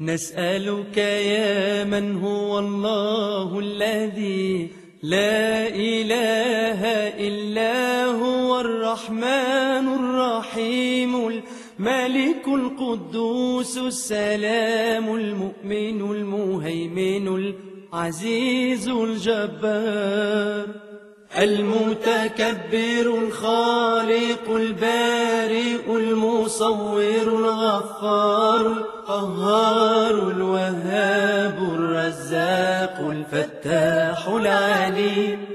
نسألك يا من هو الله الذي لا إله إلا هو الرحمن الرحيم الملك القدوس السلام المؤمن المهيمن العزيز الجبار المتكبر الخالق البارئ المصور الغفار القهار الوهاب الرزاق الفتاح العليم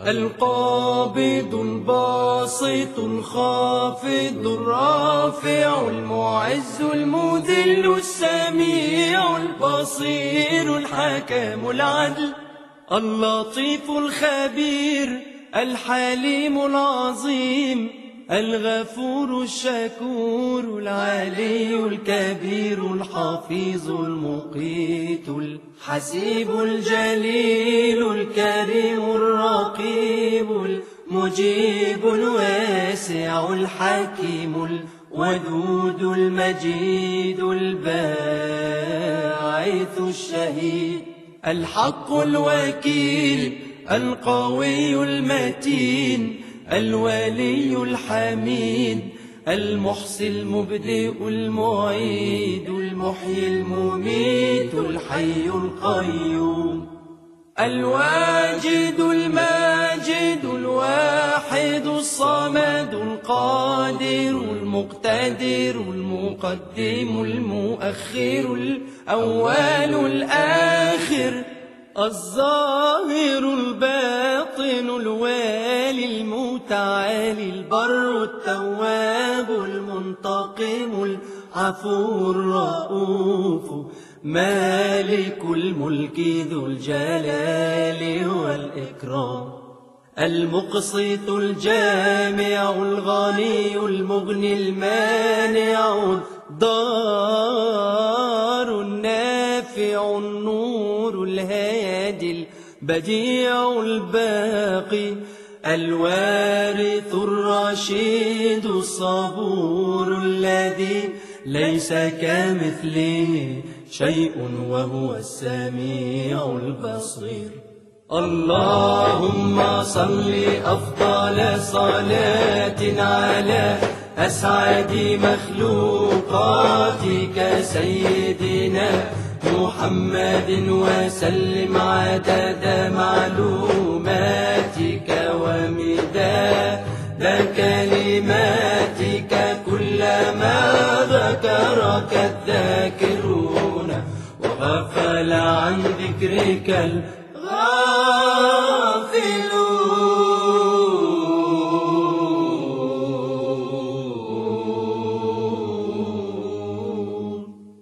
القابض الباسط الخافض الرافع المعز المذل السميع البصير الحكم العدل اللطيف الخبير الحليم العظيم الغفور الشكور العلي الكبير الحفيظ المقيت الحسيب الجليل الكريم الرقيب المجيب الواسع الحكيم الودود المجيد الباعث الشهيد الحق الوكيل القوي المتين الولي الحميد المحصي المبدئ المعيد المحيي المميت الحي القيوم الواجد الماجد الواحد الصمد القادر المقتدر المقدم المؤخر الأول الآخر الظاهر الباطن الوالي المتعالي البر التواب المنتقم العفو الرؤوف مالك الملك ذو الجلال والإكرام المقسط الجامع الغني المغني المانع الضار النافع النور الهادي البديع الباقي الوارث الرشيد الصبور الذي ليس كمثله شيء وهو السميع البصير اللهم صل أفضل صلاة على أسعد مخلوقاتك سيدنا محمد وسلم عدد معلوماتك ومداد كلماتك كلما ذكرك الذاكرون وغفل عن ذكرك